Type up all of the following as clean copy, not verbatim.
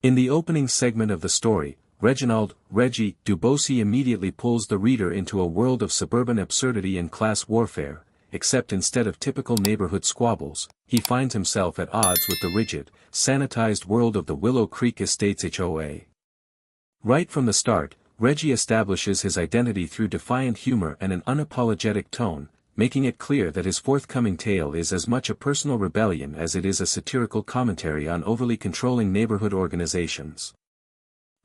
In the opening segment of the story, Reginald, Reggie, Dubosi immediately pulls the reader into a world of suburban absurdity and class warfare, except instead of typical neighborhood squabbles, he finds himself at odds with the rigid, sanitized world of the Willow Creek Estates HOA. Right from the start, Reggie establishes his identity through defiant humor and an unapologetic tone, making it clear that his forthcoming tale is as much a personal rebellion as it is a satirical commentary on overly controlling neighborhood organizations.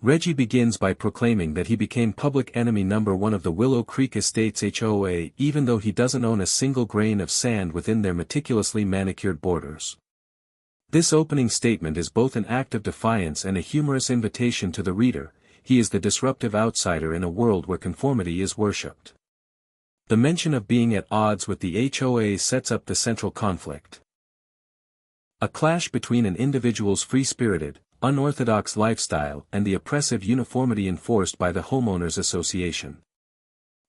Reggie begins by proclaiming that he became public enemy number one of the Willow Creek Estates HOA even though he doesn't own a single grain of sand within their meticulously manicured borders. This opening statement is both an act of defiance and a humorous invitation to the reader. He is the disruptive outsider in a world where conformity is worshipped. The mention of being at odds with the HOA sets up the central conflict. A clash between an individual's free-spirited, unorthodox lifestyle and the oppressive uniformity enforced by the homeowners association.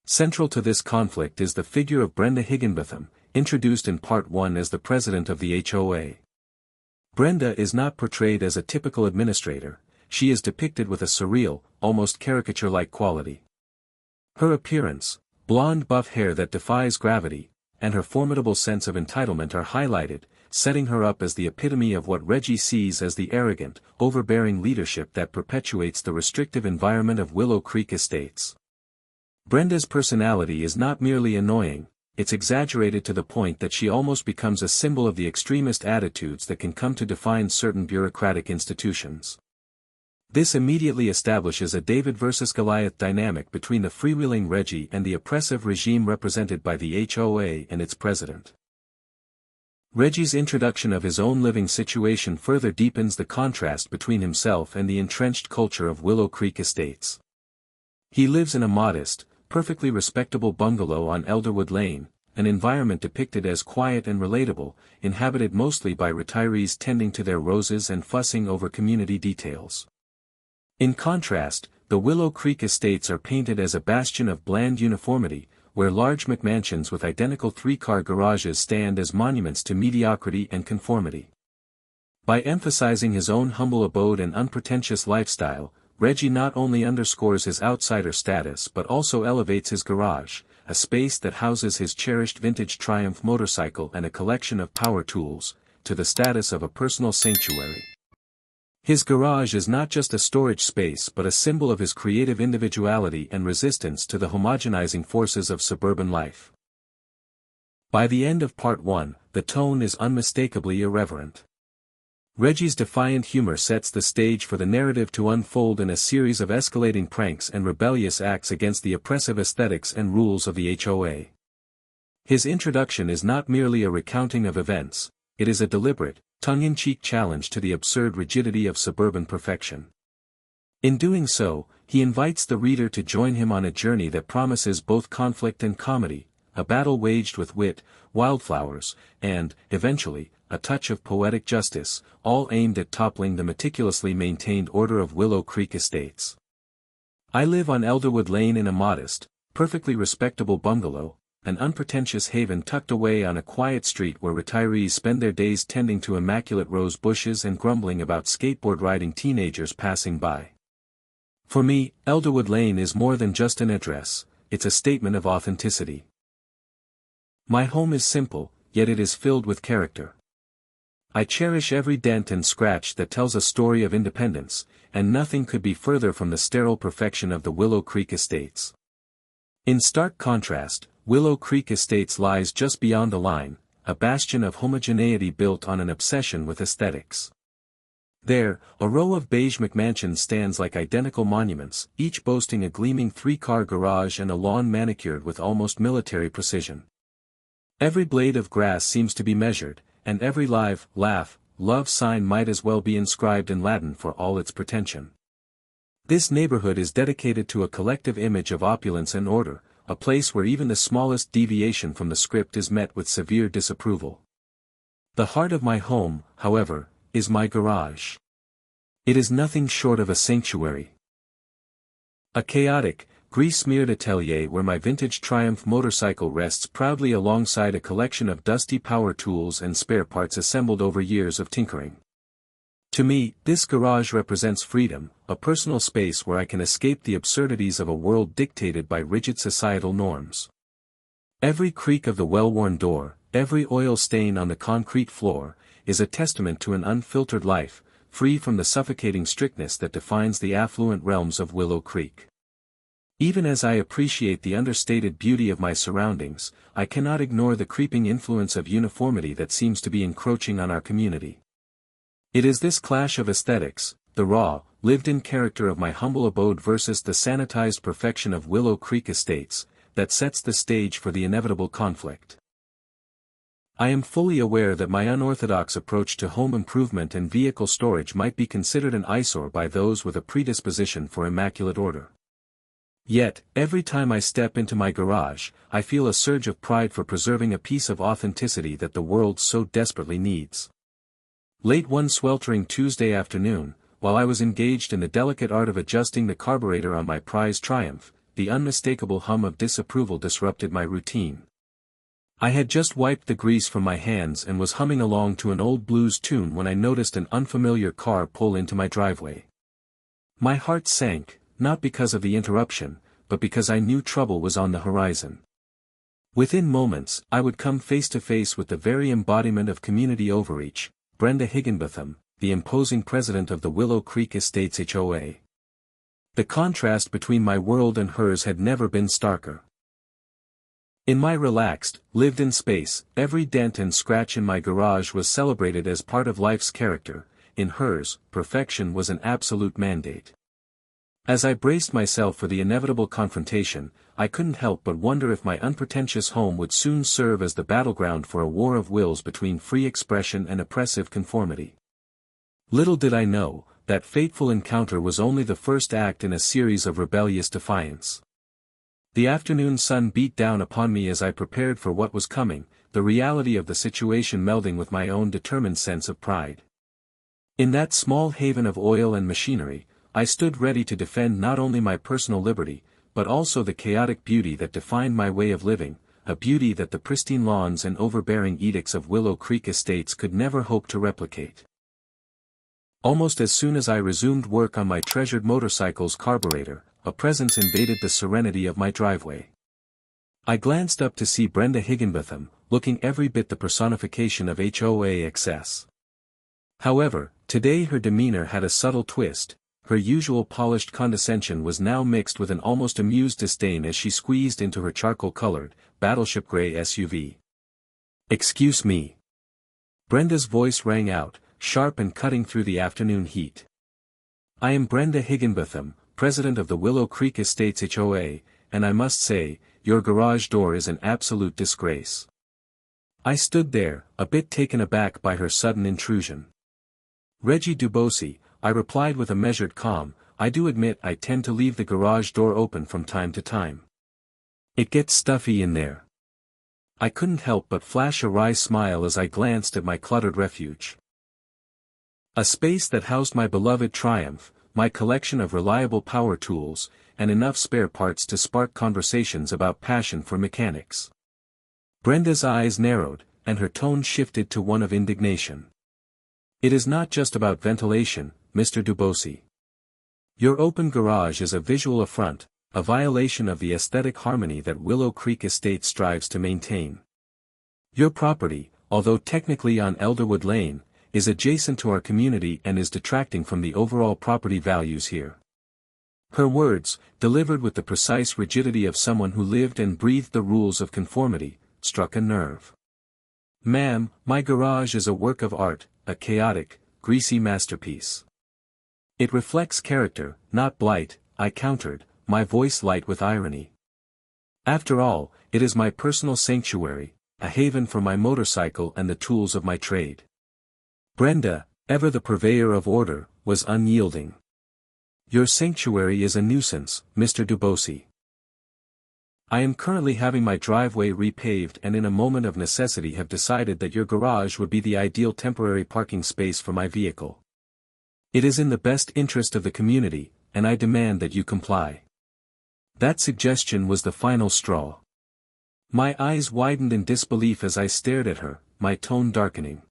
Central to this conflict is the figure of Brenda Higginbotham, introduced in Part 1 as the president of the HOA. Brenda is not portrayed as a typical administrator, she is depicted with a surreal, almost caricature-like quality. Her appearance, blonde buff hair that defies gravity, and her formidable sense of entitlement are highlighted, setting her up as the epitome of what Reggie sees as the arrogant, overbearing leadership that perpetuates the restrictive environment of Willow Creek Estates. Brenda's personality is not merely annoying, it's exaggerated to the point that she almost becomes a symbol of the extremist attitudes that can come to define certain bureaucratic institutions. This immediately establishes a David versus Goliath dynamic between the freewheeling Reggie and the oppressive regime represented by the HOA and its president. Reggie's introduction of his own living situation further deepens the contrast between himself and the entrenched culture of Willow Creek Estates. He lives in a modest, perfectly respectable bungalow on Elderwood Lane, an environment depicted as quiet and relatable, inhabited mostly by retirees tending to their roses and fussing over community details. In contrast, the Willow Creek Estates are painted as a bastion of bland uniformity, where large McMansions with identical three-car garages stand as monuments to mediocrity and conformity. By emphasizing his own humble abode and unpretentious lifestyle, Reggie not only underscores his outsider status but also elevates his garage, a space that houses his cherished vintage Triumph motorcycle and a collection of power tools, to the status of a personal sanctuary. His garage is not just a storage space but a symbol of his creative individuality and resistance to the homogenizing forces of suburban life. By the end of Part 1, the tone is unmistakably irreverent. Reggie's defiant humor sets the stage for the narrative to unfold in a series of escalating pranks and rebellious acts against the oppressive aesthetics and rules of the HOA. His introduction is not merely a recounting of events, it is a deliberate, tongue-in-cheek challenge to the absurd rigidity of suburban perfection. In doing so, he invites the reader to join him on a journey that promises both conflict and comedy, a battle waged with wit, wildflowers, and, eventually, a touch of poetic justice, all aimed at toppling the meticulously maintained order of Willow Creek Estates. I live on Elderwood Lane in a modest, perfectly respectable bungalow, an unpretentious haven tucked away on a quiet street where retirees spend their days tending to immaculate rose bushes and grumbling about skateboard-riding teenagers passing by. For me, Elderwood Lane is more than just an address, it's a statement of authenticity. My home is simple, yet it is filled with character. I cherish every dent and scratch that tells a story of independence, and nothing could be further from the sterile perfection of the Willow Creek Estates. In stark contrast, Willow Creek Estates lies just beyond the line, a bastion of homogeneity built on an obsession with aesthetics. There, a row of beige McMansions stands like identical monuments, each boasting a gleaming three-car garage and a lawn manicured with almost military precision. Every blade of grass seems to be measured, and every live, laugh, love sign might as well be inscribed in Latin for all its pretension. This neighborhood is dedicated to a collective image of opulence and order, a place where even the smallest deviation from the script is met with severe disapproval. The heart of my home, however, is my garage. It is nothing short of a sanctuary. A chaotic, grease-smeared atelier where my vintage Triumph motorcycle rests proudly alongside a collection of dusty power tools and spare parts assembled over years of tinkering. To me, this garage represents freedom, a personal space where I can escape the absurdities of a world dictated by rigid societal norms. Every creak of the well-worn door, every oil stain on the concrete floor, is a testament to an unfiltered life, free from the suffocating strictness that defines the affluent realms of Willow Creek. Even as I appreciate the understated beauty of my surroundings, I cannot ignore the creeping influence of uniformity that seems to be encroaching on our community. It is this clash of aesthetics, the raw, lived-in character of my humble abode versus the sanitized perfection of Willow Creek Estates, that sets the stage for the inevitable conflict. I am fully aware that my unorthodox approach to home improvement and vehicle storage might be considered an eyesore by those with a predisposition for immaculate order. Yet, every time I step into my garage, I feel a surge of pride for preserving a piece of authenticity that the world so desperately needs. Late one sweltering Tuesday afternoon, while I was engaged in the delicate art of adjusting the carburetor on my prized Triumph, the unmistakable hum of disapproval disrupted my routine. I had just wiped the grease from my hands and was humming along to an old blues tune when I noticed an unfamiliar car pull into my driveway. My heart sank, not because of the interruption, but because I knew trouble was on the horizon. Within moments, I would come face to face with the very embodiment of community overreach, Brenda Higginbotham, the imposing president of the Willow Creek Estates HOA. The contrast between my world and hers had never been starker. In my relaxed, lived-in space, every dent and scratch in my garage was celebrated as part of life's character. In hers, perfection was an absolute mandate. As I braced myself for the inevitable confrontation, I couldn't help but wonder if my unpretentious home would soon serve as the battleground for a war of wills between free expression and oppressive conformity. Little did I know, that fateful encounter was only the first act in a series of rebellious defiance. The afternoon sun beat down upon me as I prepared for what was coming, the reality of the situation melding with my own determined sense of pride. In that small haven of oil and machinery, I stood ready to defend not only my personal liberty, but also the chaotic beauty that defined my way of living, a beauty that the pristine lawns and overbearing edicts of Willow Creek Estates could never hope to replicate. Almost as soon as I resumed work on my treasured motorcycle's carburetor, a presence invaded the serenity of my driveway. I glanced up to see Brenda Higginbotham, looking every bit the personification of HOA excess. However, today her demeanor had a subtle twist. Her usual polished condescension was now mixed with an almost amused disdain as she squeezed into her charcoal-colored, battleship gray SUV. "Excuse me." Brenda's voice rang out, sharp and cutting through the afternoon heat. "I am Brenda Higginbotham, president of the Willow Creek Estates HOA, and I must say, your garage door is an absolute disgrace." I stood there, a bit taken aback by her sudden intrusion. "Reggie Dubosi," I replied with a measured calm, "I do admit I tend to leave the garage door open from time to time. It gets stuffy in there." I couldn't help but flash a wry smile as I glanced at my cluttered refuge. A space that housed my beloved Triumph, my collection of reliable power tools, and enough spare parts to spark conversations about passion for mechanics. Brenda's eyes narrowed, and her tone shifted to one of indignation. "It is not just about ventilation, Mr. Dubosi. Your open garage is a visual affront, a violation of the aesthetic harmony that Willow Creek Estate strives to maintain. Your property, although technically on Elderwood Lane, is adjacent to our community and is detracting from the overall property values here." Her words, delivered with the precise rigidity of someone who lived and breathed the rules of conformity, struck a nerve. "Ma'am, my garage is a work of art, a chaotic, greasy masterpiece. It reflects character, not blight," I countered, my voice light with irony. "After all, it is my personal sanctuary, a haven for my motorcycle and the tools of my trade." Brenda, ever the purveyor of order, was unyielding. "Your sanctuary is a nuisance, Mr. Dubosi. I am currently having my driveway repaved and in a moment of necessity have decided that your garage would be the ideal temporary parking space for my vehicle. It is in the best interest of the community, and I demand that you comply." That suggestion was the final straw. My eyes widened in disbelief as I stared at her, my tone darkening.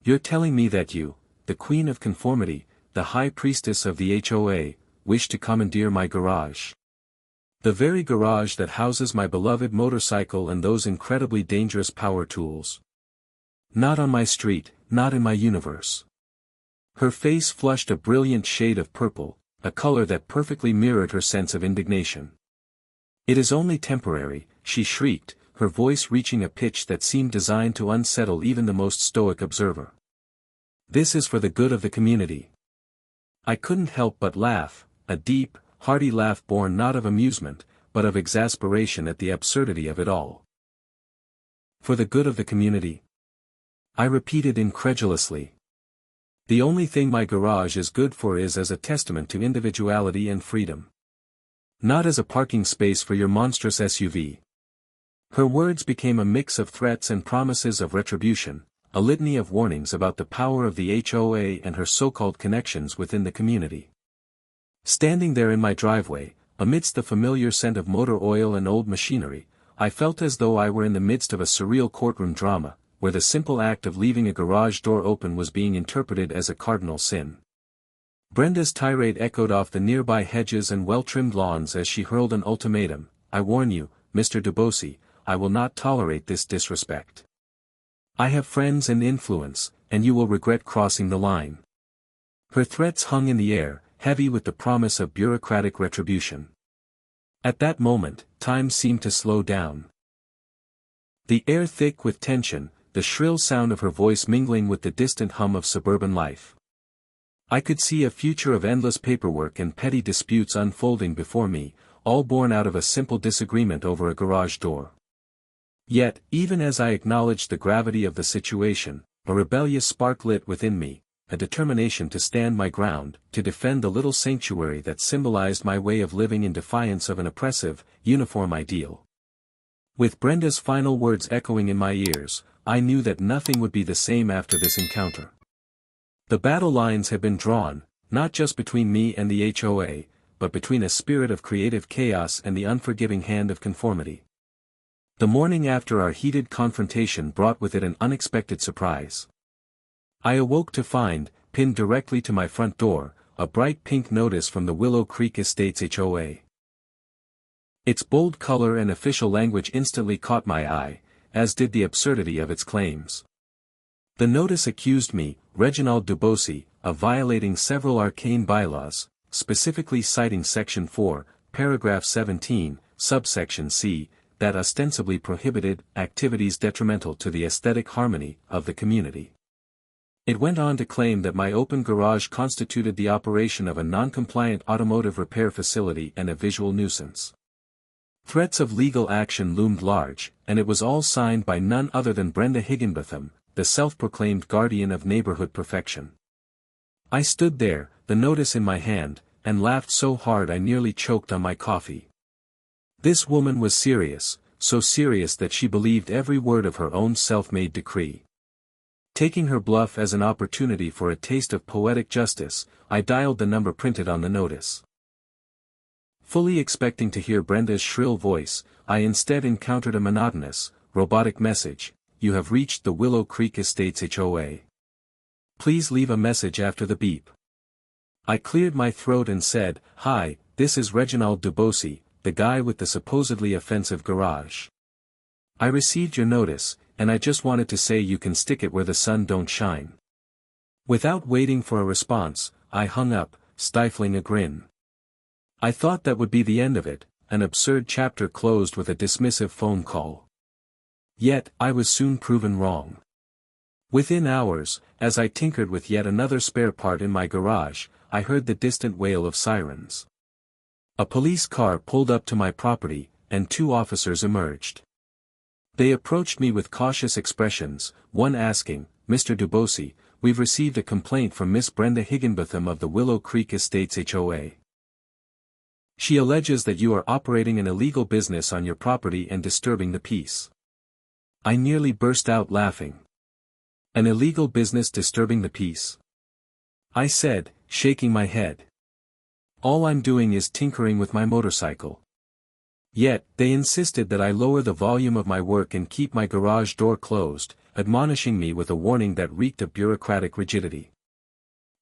"You're telling me that you, the queen of conformity, the high priestess of the HOA, wished to commandeer my garage. The very garage that houses my beloved motorcycle and those incredibly dangerous power tools. Not on my street, not in my universe. Her face flushed a brilliant shade of purple, a color that perfectly mirrored her sense of indignation. "It is only temporary," she shrieked, her voice reaching a pitch that seemed designed to unsettle even the most stoic observer. "This is for the good of the community." I couldn't help but laugh, a deep, hearty laugh born not of amusement, but of exasperation at the absurdity of it all. "For the good of the community?" I repeated incredulously. "The only thing my garage is good for is as a testament to individuality and freedom. Not as a parking space for your monstrous SUV." Her words became a mix of threats and promises of retribution, a litany of warnings about the power of the HOA and her so-called connections within the community. Standing there in my driveway, amidst the familiar scent of motor oil and old machinery, I felt as though I were in the midst of a surreal courtroom drama, where the simple act of leaving a garage door open was being interpreted as a cardinal sin. Brenda's tirade echoed off the nearby hedges and well-trimmed lawns as she hurled an ultimatum. "I warn you, Mr. Dubosi, I will not tolerate this disrespect. I have friends and influence, and you will regret crossing the line." Her threats hung in the air, heavy with the promise of bureaucratic retribution. At that moment, time seemed to slow down. The air thick with tension, the shrill sound of her voice mingling with the distant hum of suburban life. I could see a future of endless paperwork and petty disputes unfolding before me, all born out of a simple disagreement over a garage door. Yet, even as I acknowledged the gravity of the situation, a rebellious spark lit within me, a determination to stand my ground, to defend the little sanctuary that symbolized my way of living in defiance of an oppressive, uniform ideal. With Brenda's final words echoing in my ears, I knew that nothing would be the same after this encounter. The battle lines had been drawn, not just between me and the HOA, but between a spirit of creative chaos and the unforgiving hand of conformity. The morning after our heated confrontation brought with it an unexpected surprise. I awoke to find, pinned directly to my front door, a bright pink notice from the Willow Creek Estates HOA. Its bold color and official language instantly caught my eye, as did the absurdity of its claims. The notice accused me, Reginald Dubosi, of violating several arcane bylaws, specifically citing Section 4, Paragraph 17, Subsection C, that ostensibly prohibited activities detrimental to the aesthetic harmony of the community. It went on to claim that my open garage constituted the operation of a non-compliant automotive repair facility and a visual nuisance. Threats of legal action loomed large, and it was all signed by none other than Brenda Higginbotham, the self-proclaimed guardian of neighborhood perfection. I stood there, the notice in my hand, and laughed so hard I nearly choked on my coffee. This woman was serious, so serious that she believed every word of her own self-made decree. Taking her bluff as an opportunity for a taste of poetic justice, I dialed the number printed on the notice. Fully expecting to hear Brenda's shrill voice, I instead encountered a monotonous, robotic message: "You have reached the Willow Creek Estates HOA. Please leave a message after the beep." I cleared my throat and said, "Hi, this is Reginald Dubosi, the guy with the supposedly offensive garage. I received your notice, and I just wanted to say you can stick it where the sun don't shine." Without waiting for a response, I hung up, stifling a grin. I thought that would be the end of it, an absurd chapter closed with a dismissive phone call. Yet, I was soon proven wrong. Within hours, as I tinkered with yet another spare part in my garage, I heard the distant wail of sirens. A police car pulled up to my property, and 2 officers emerged. They approached me with cautious expressions, one asking, "Mr. Dubosi, we've received a complaint from Miss Brenda Higginbotham of the Willow Creek Estates HOA. She alleges that you are operating an illegal business on your property and disturbing the peace." I nearly burst out laughing. "An illegal business disturbing the peace?" I said, shaking my head. "All I'm doing is tinkering with my motorcycle." Yet, they insisted that I lower the volume of my work and keep my garage door closed, admonishing me with a warning that reeked of bureaucratic rigidity.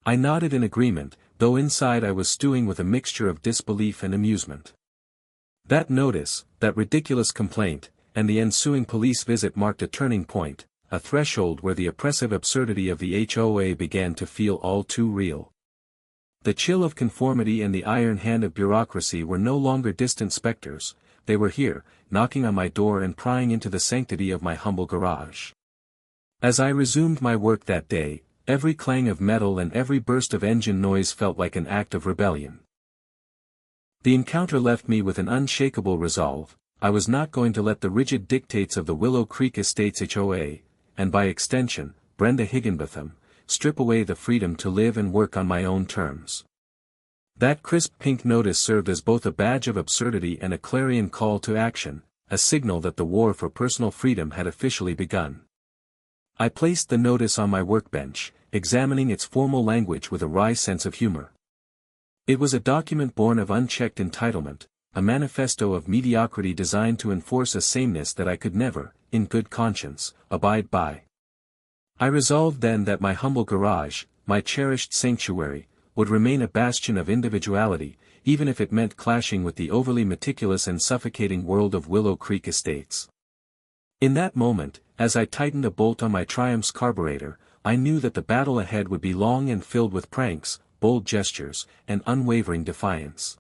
I nodded in agreement, though inside I was stewing with a mixture of disbelief and amusement. That notice, that ridiculous complaint, and the ensuing police visit marked a turning point, a threshold where the oppressive absurdity of the HOA began to feel all too real. The chill of conformity and the iron hand of bureaucracy were no longer distant specters, they were here, knocking on my door and prying into the sanctity of my humble garage. As I resumed my work that day, every clang of metal and every burst of engine noise felt like an act of rebellion. The encounter left me with an unshakable resolve. I was not going to let the rigid dictates of the Willow Creek Estates HOA, and by extension, Brenda Higginbotham, strip away the freedom to live and work on my own terms. That crisp pink notice served as both a badge of absurdity and a clarion call to action, a signal that the war for personal freedom had officially begun. I placed the notice on my workbench, examining its formal language with a wry sense of humor. It was a document born of unchecked entitlement, a manifesto of mediocrity designed to enforce a sameness that I could never, in good conscience, abide by. I resolved then that my humble garage, my cherished sanctuary, would remain a bastion of individuality, even if it meant clashing with the overly meticulous and suffocating world of Willow Creek Estates. In that moment, as I tightened a bolt on my Triumph's carburetor, I knew that the battle ahead would be long and filled with pranks, bold gestures, and unwavering defiance.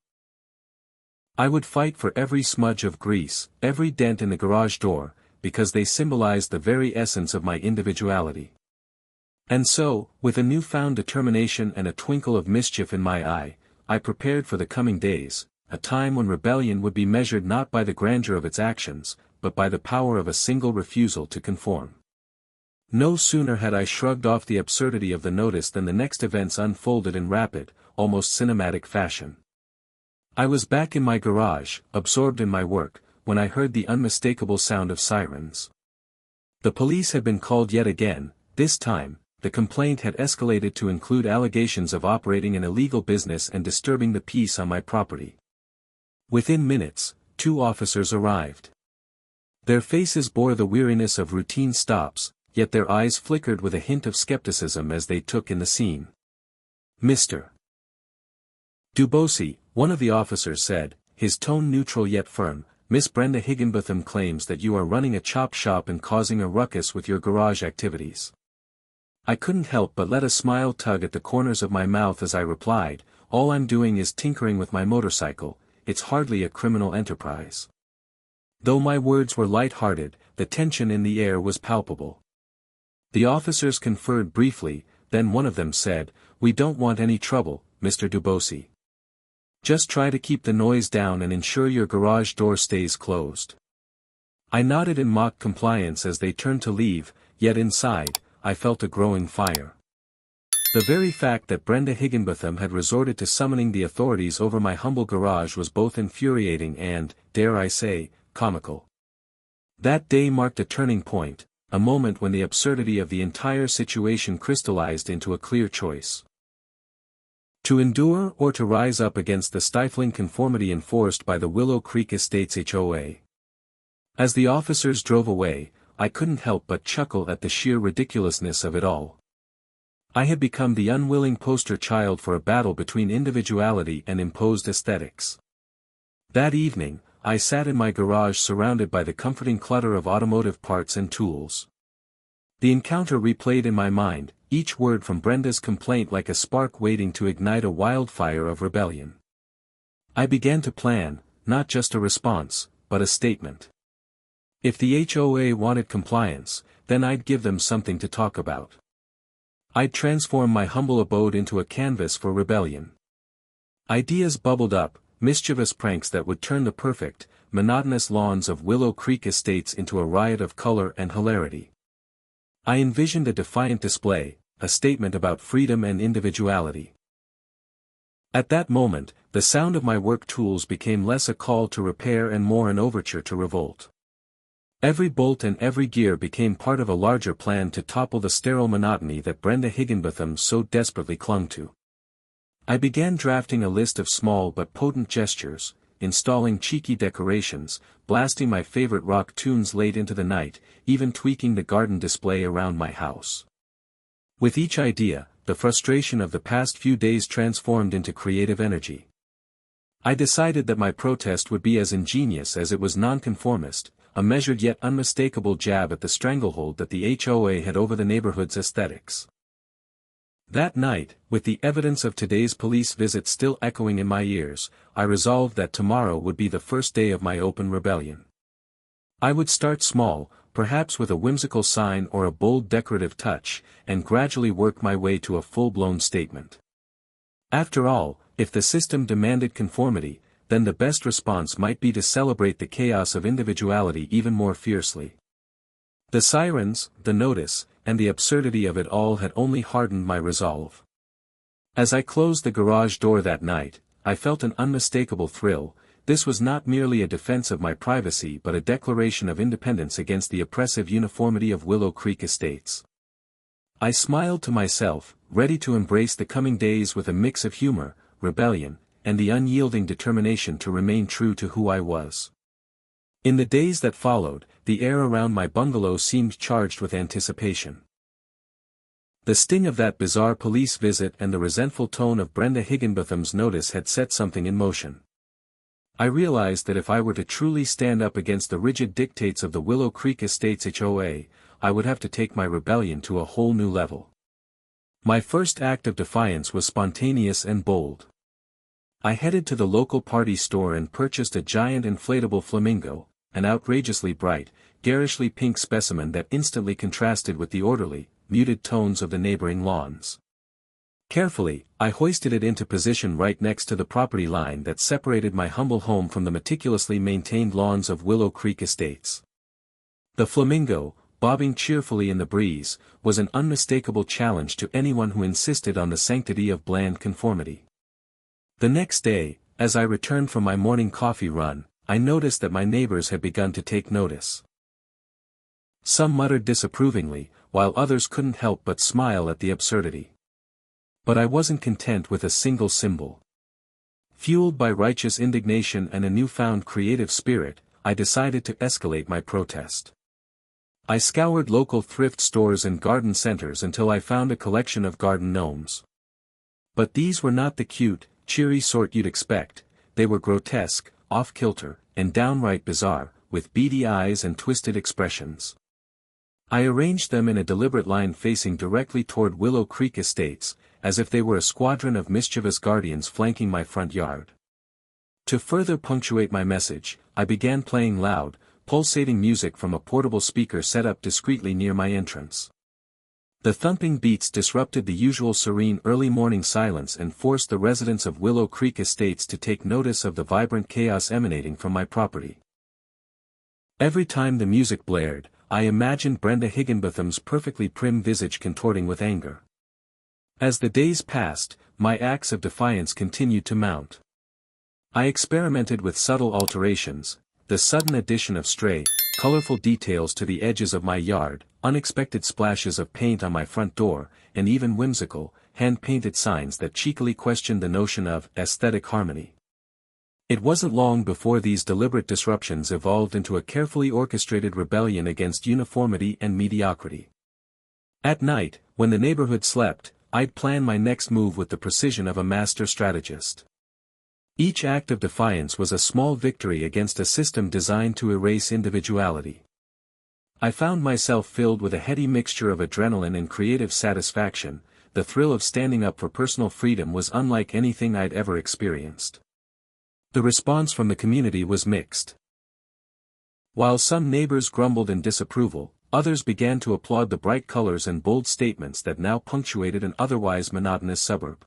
I would fight for every smudge of grease, every dent in the garage door, because they symbolized the very essence of my individuality. And so, with a newfound determination and a twinkle of mischief in my eye, I prepared for the coming days, a time when rebellion would be measured not by the grandeur of its actions, but by the power of a single refusal to conform. No sooner had I shrugged off the absurdity of the notice than the next events unfolded in rapid, almost cinematic fashion. I was back in my garage, absorbed in my work, when I heard the unmistakable sound of sirens. The police had been called yet again. This time, the complaint had escalated to include allegations of operating an illegal business and disturbing the peace on my property. Within minutes, 2 officers arrived. Their faces bore the weariness of routine stops, yet their eyes flickered with a hint of skepticism as they took in the scene. "Mr. Dubosi," one of the officers said, his tone neutral yet firm, "Miss Brenda Higginbotham claims that you are running a chop shop and causing a ruckus with your garage activities." I couldn't help but let a smile tug at the corners of my mouth as I replied, "All I'm doing is tinkering with my motorcycle, it's hardly a criminal enterprise." Though my words were light-hearted, the tension in the air was palpable. The officers conferred briefly, then one of them said, "We don't want any trouble, Mr. Dubosi. Just try to keep the noise down and ensure your garage door stays closed." I nodded in mock compliance as they turned to leave, yet inside, I felt a growing fire. The very fact that Brenda Higginbotham had resorted to summoning the authorities over my humble garage was both infuriating and, dare I say, comical. That day marked a turning point, a moment when the absurdity of the entire situation crystallized into a clear choice. To endure or to rise up against the stifling conformity enforced by the Willow Creek Estates HOA. As the officers drove away, I couldn't help but chuckle at the sheer ridiculousness of it all. I had become the unwilling poster child for a battle between individuality and imposed aesthetics. That evening, I sat in my garage surrounded by the comforting clutter of automotive parts and tools. The encounter replayed in my mind, each word from Brenda's complaint like a spark waiting to ignite a wildfire of rebellion. I began to plan, not just a response, but a statement. If the HOA wanted compliance, then I'd give them something to talk about. I'd transform my humble abode into a canvas for rebellion. Ideas bubbled up, mischievous pranks that would turn the perfect, monotonous lawns of Willow Creek Estates into a riot of color and hilarity. I envisioned a defiant display, a statement about freedom and individuality. At that moment, the sound of my work tools became less a call to repair and more an overture to revolt. Every bolt and every gear became part of a larger plan to topple the sterile monotony that Brenda Higginbotham so desperately clung to. I began drafting a list of small but potent gestures, installing cheeky decorations, blasting my favorite rock tunes late into the night, even tweaking the garden display around my house. With each idea, the frustration of the past few days transformed into creative energy. I decided that my protest would be as ingenious as it was nonconformist, a measured yet unmistakable jab at the stranglehold that the HOA had over the neighborhood's aesthetics. That night, with the evidence of today's police visit still echoing in my ears, I resolved that tomorrow would be the first day of my open rebellion. I would start small, perhaps with a whimsical sign or a bold decorative touch, and gradually work my way to a full-blown statement. After all, if the system demanded conformity, then the best response might be to celebrate the chaos of individuality even more fiercely. The sirens, the notice, and the absurdity of it all had only hardened my resolve. As I closed the garage door that night, I felt an unmistakable thrill. This was not merely a defense of my privacy but a declaration of independence against the oppressive uniformity of Willow Creek Estates. I smiled to myself, ready to embrace the coming days with a mix of humor, rebellion, and the unyielding determination to remain true to who I was. In the days that followed, the air around my bungalow seemed charged with anticipation. The sting of that bizarre police visit and the resentful tone of Brenda Higginbotham's notice had set something in motion. I realized that if I were to truly stand up against the rigid dictates of the Willow Creek Estates HOA, I would have to take my rebellion to a whole new level. My first act of defiance was spontaneous and bold. I headed to the local party store and purchased a giant inflatable flamingo, an outrageously bright, garishly pink specimen that instantly contrasted with the orderly, muted tones of the neighboring lawns. Carefully, I hoisted it into position right next to the property line that separated my humble home from the meticulously maintained lawns of Willow Creek Estates. The flamingo, bobbing cheerfully in the breeze, was an unmistakable challenge to anyone who insisted on the sanctity of bland conformity. The next day, as I returned from my morning coffee run, I noticed that my neighbors had begun to take notice. Some muttered disapprovingly, while others couldn't help but smile at the absurdity. But I wasn't content with a single symbol. Fueled by righteous indignation and a newfound creative spirit, I decided to escalate my protest. I scoured local thrift stores and garden centers until I found a collection of garden gnomes. But these were not the cute, cheery sort you'd expect. They were grotesque, off-kilter, and downright bizarre, with beady eyes and twisted expressions. I arranged them in a deliberate line facing directly toward Willow Creek Estates, as if they were a squadron of mischievous guardians flanking my front yard. To further punctuate my message, I began playing loud, pulsating music from a portable speaker set up discreetly near my entrance. The thumping beats disrupted the usual serene early morning silence and forced the residents of Willow Creek Estates to take notice of the vibrant chaos emanating from my property. Every time the music blared, I imagined Brenda Higginbotham's perfectly prim visage contorting with anger. As the days passed, my acts of defiance continued to mount. I experimented with subtle alterations, the sudden addition of stray, colorful details to the edges of my yard, unexpected splashes of paint on my front door, and even whimsical, hand-painted signs that cheekily questioned the notion of aesthetic harmony. It wasn't long before these deliberate disruptions evolved into a carefully orchestrated rebellion against uniformity and mediocrity. At night, when the neighborhood slept, I'd plan my next move with the precision of a master strategist. Each act of defiance was a small victory against a system designed to erase individuality. I found myself filled with a heady mixture of adrenaline and creative satisfaction. The thrill of standing up for personal freedom was unlike anything I'd ever experienced. The response from the community was mixed. While some neighbors grumbled in disapproval, others began to applaud the bright colors and bold statements that now punctuated an otherwise monotonous suburb.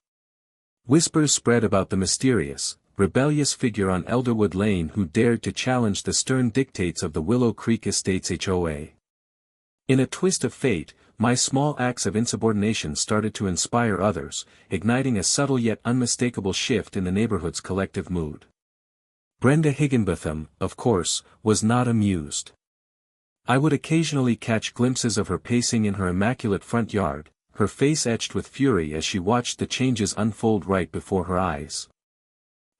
Whispers spread about the mysterious, rebellious figure on Elderwood Lane who dared to challenge the stern dictates of the Willow Creek Estates HOA. In a twist of fate, my small acts of insubordination started to inspire others, igniting a subtle yet unmistakable shift in the neighborhood's collective mood. Brenda Higginbotham, of course, was not amused. I would occasionally catch glimpses of her pacing in her immaculate front yard, her face etched with fury as she watched the changes unfold right before her eyes.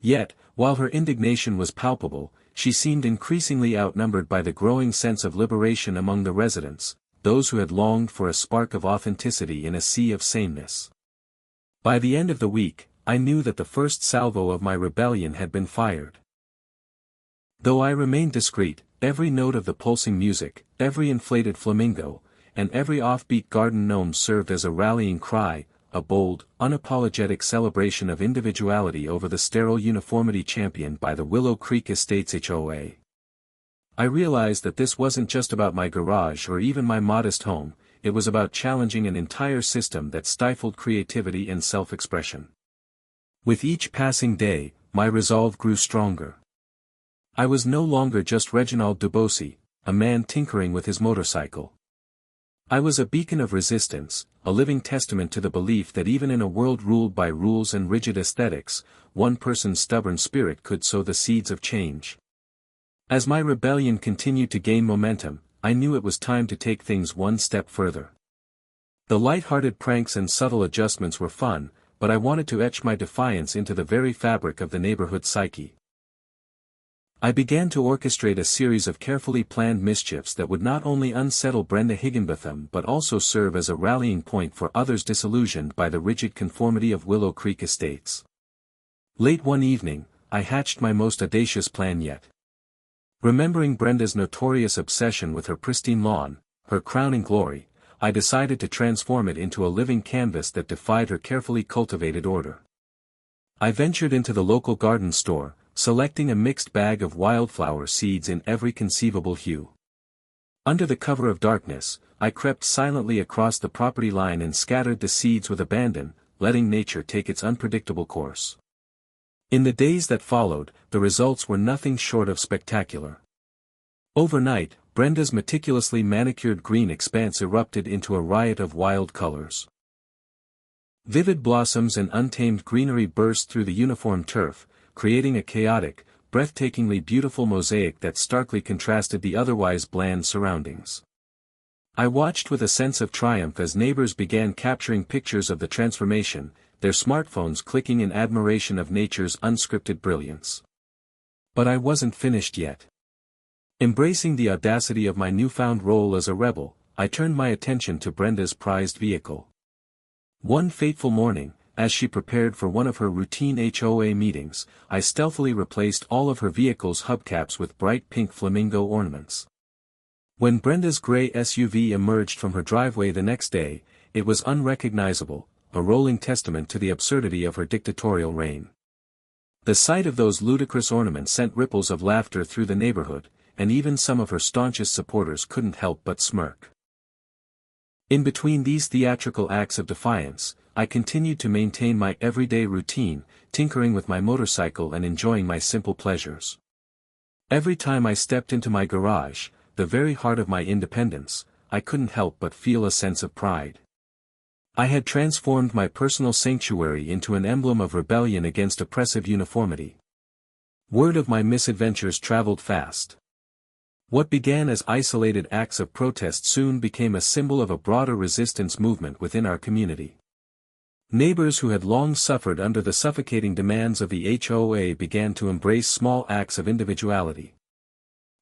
Yet, while her indignation was palpable, she seemed increasingly outnumbered by the growing sense of liberation among the residents, those who had longed for a spark of authenticity in a sea of sameness. By the end of the week, I knew that the first salvo of my rebellion had been fired. Though I remained discreet, every note of the pulsing music, every inflated flamingo, and every offbeat garden gnome served as a rallying cry, a bold, unapologetic celebration of individuality over the sterile uniformity championed by the Willow Creek Estates HOA. I realized that this wasn't just about my garage or even my modest home, it was about challenging an entire system that stifled creativity and self-expression. With each passing day, my resolve grew stronger. I was no longer just Reginald Dubosi, a man tinkering with his motorcycle. I was a beacon of resistance, a living testament to the belief that even in a world ruled by rules and rigid aesthetics, one person's stubborn spirit could sow the seeds of change. As my rebellion continued to gain momentum, I knew it was time to take things one step further. The light-hearted pranks and subtle adjustments were fun, but I wanted to etch my defiance into the very fabric of the neighborhood psyche. I began to orchestrate a series of carefully planned mischiefs that would not only unsettle Brenda Higginbotham but also serve as a rallying point for others disillusioned by the rigid conformity of Willow Creek Estates. Late one evening, I hatched my most audacious plan yet. Remembering Brenda's notorious obsession with her pristine lawn, her crowning glory, I decided to transform it into a living canvas that defied her carefully cultivated order. I ventured into the local garden store, selecting a mixed bag of wildflower seeds in every conceivable hue. Under the cover of darkness, I crept silently across the property line and scattered the seeds with abandon, letting nature take its unpredictable course. In the days that followed, the results were nothing short of spectacular. Overnight, Brenda's meticulously manicured green expanse erupted into a riot of wild colors. Vivid blossoms and untamed greenery burst through the uniform turf, creating a chaotic, breathtakingly beautiful mosaic that starkly contrasted the otherwise bland surroundings. I watched with a sense of triumph as neighbors began capturing pictures of the transformation, their smartphones clicking in admiration of nature's unscripted brilliance. But I wasn't finished yet. Embracing the audacity of my newfound role as a rebel, I turned my attention to Brenda's prized vehicle. One fateful morning, as she prepared for one of her routine HOA meetings, I stealthily replaced all of her vehicle's hubcaps with bright pink flamingo ornaments. When Brenda's gray SUV emerged from her driveway the next day, it was unrecognizable, a rolling testament to the absurdity of her dictatorial reign. The sight of those ludicrous ornaments sent ripples of laughter through the neighborhood, and even some of her staunchest supporters couldn't help but smirk. In between these theatrical acts of defiance, I continued to maintain my everyday routine, tinkering with my motorcycle and enjoying my simple pleasures. Every time I stepped into my garage, the very heart of my independence, I couldn't help but feel a sense of pride. I had transformed my personal sanctuary into an emblem of rebellion against oppressive uniformity. Word of my misadventures traveled fast. What began as isolated acts of protest soon became a symbol of a broader resistance movement within our community. Neighbors who had long suffered under the suffocating demands of the HOA began to embrace small acts of individuality.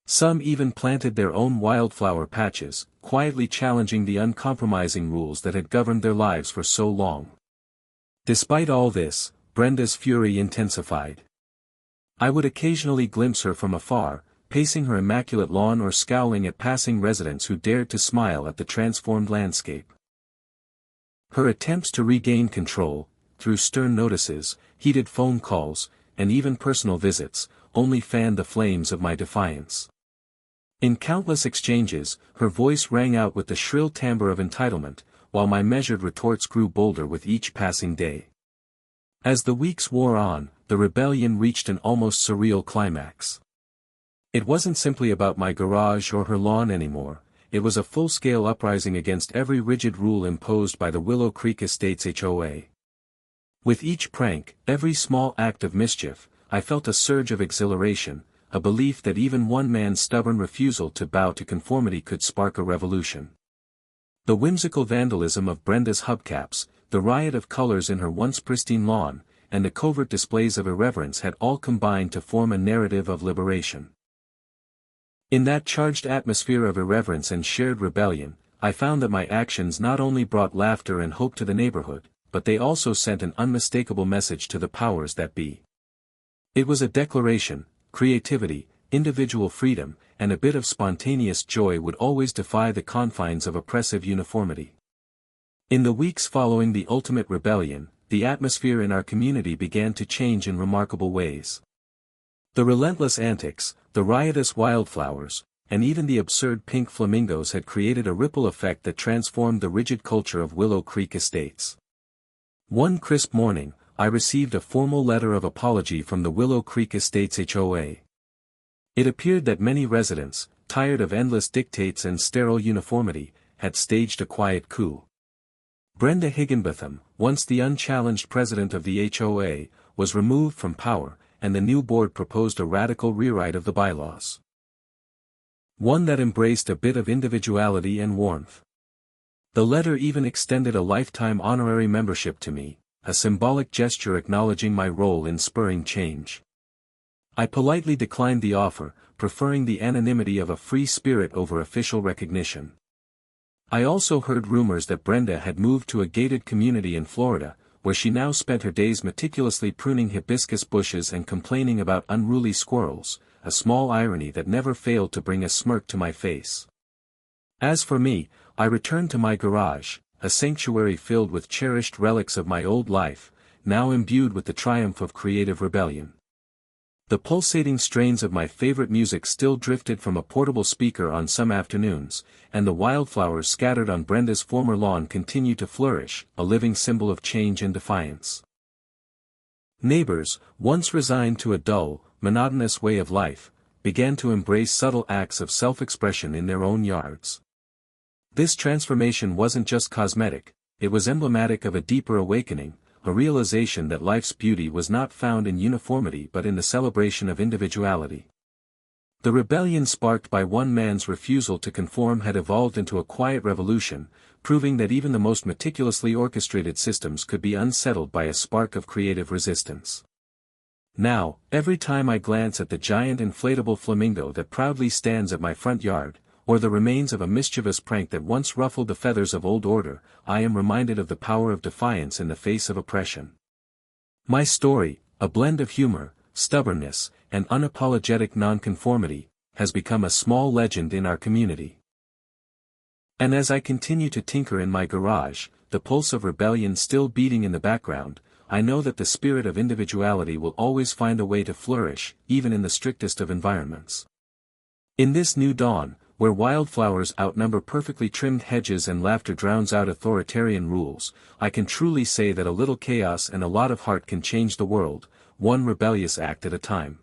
Some even planted their own wildflower patches, quietly challenging the uncompromising rules that had governed their lives for so long. Despite all this, Brenda's fury intensified. I would occasionally glimpse her from afar, pacing her immaculate lawn or scowling at passing residents who dared to smile at the transformed landscape. Her attempts to regain control, through stern notices, heated phone calls, and even personal visits, only fanned the flames of my defiance. In countless exchanges, her voice rang out with the shrill timbre of entitlement, while my measured retorts grew bolder with each passing day. As the weeks wore on, the rebellion reached an almost surreal climax. It wasn't simply about my garage or her lawn anymore, it was a full-scale uprising against every rigid rule imposed by the Willow Creek Estates HOA. With each prank, every small act of mischief, I felt a surge of exhilaration, a belief that even one man's stubborn refusal to bow to conformity could spark a revolution. The whimsical vandalism of Brenda's hubcaps, the riot of colors in her once pristine lawn, and the covert displays of irreverence had all combined to form a narrative of liberation. In that charged atmosphere of irreverence and shared rebellion, I found that my actions not only brought laughter and hope to the neighborhood, but they also sent an unmistakable message to the powers that be. It was a declaration: creativity, individual freedom, and a bit of spontaneous joy would always defy the confines of oppressive uniformity. In the weeks following the ultimate rebellion, the atmosphere in our community began to change in remarkable ways. The relentless antics, the riotous wildflowers, and even the absurd pink flamingos had created a ripple effect that transformed the rigid culture of Willow Creek Estates. One crisp morning, I received a formal letter of apology from the Willow Creek Estates HOA. It appeared that many residents, tired of endless dictates and sterile uniformity, had staged a quiet coup. Brenda Higginbotham, once the unchallenged president of the HOA, was removed from power, and the new board proposed a radical rewrite of the bylaws. One that embraced a bit of individuality and warmth. The letter even extended a lifetime honorary membership to me, a symbolic gesture acknowledging my role in spurring change. I politely declined the offer, preferring the anonymity of a free spirit over official recognition. I also heard rumors that Brenda had moved to a gated community in Florida, where she now spent her days meticulously pruning hibiscus bushes and complaining about unruly squirrels, a small irony that never failed to bring a smirk to my face. As for me, I returned to my garage, a sanctuary filled with cherished relics of my old life, now imbued with the triumph of creative rebellion. The pulsating strains of my favorite music still drifted from a portable speaker on some afternoons, and the wildflowers scattered on Brenda's former lawn continued to flourish, a living symbol of change and defiance. Neighbors, once resigned to a dull, monotonous way of life, began to embrace subtle acts of self-expression in their own yards. This transformation wasn't just cosmetic, it was emblematic of a deeper awakening, a realization that life's beauty was not found in uniformity but in the celebration of individuality. The rebellion sparked by one man's refusal to conform had evolved into a quiet revolution, proving that even the most meticulously orchestrated systems could be unsettled by a spark of creative resistance. Now, every time I glance at the giant inflatable flamingo that proudly stands at my front yard, or the remains of a mischievous prank that once ruffled the feathers of old order, I am reminded of the power of defiance in the face of oppression. My story, a blend of humor, stubbornness, and unapologetic nonconformity, has become a small legend in our community. And as I continue to tinker in my garage, the pulse of rebellion still beating in the background, I know that the spirit of individuality will always find a way to flourish, even in the strictest of environments. In this new dawn, where wildflowers outnumber perfectly trimmed hedges and laughter drowns out authoritarian rules, I can truly say that a little chaos and a lot of heart can change the world, one rebellious act at a time.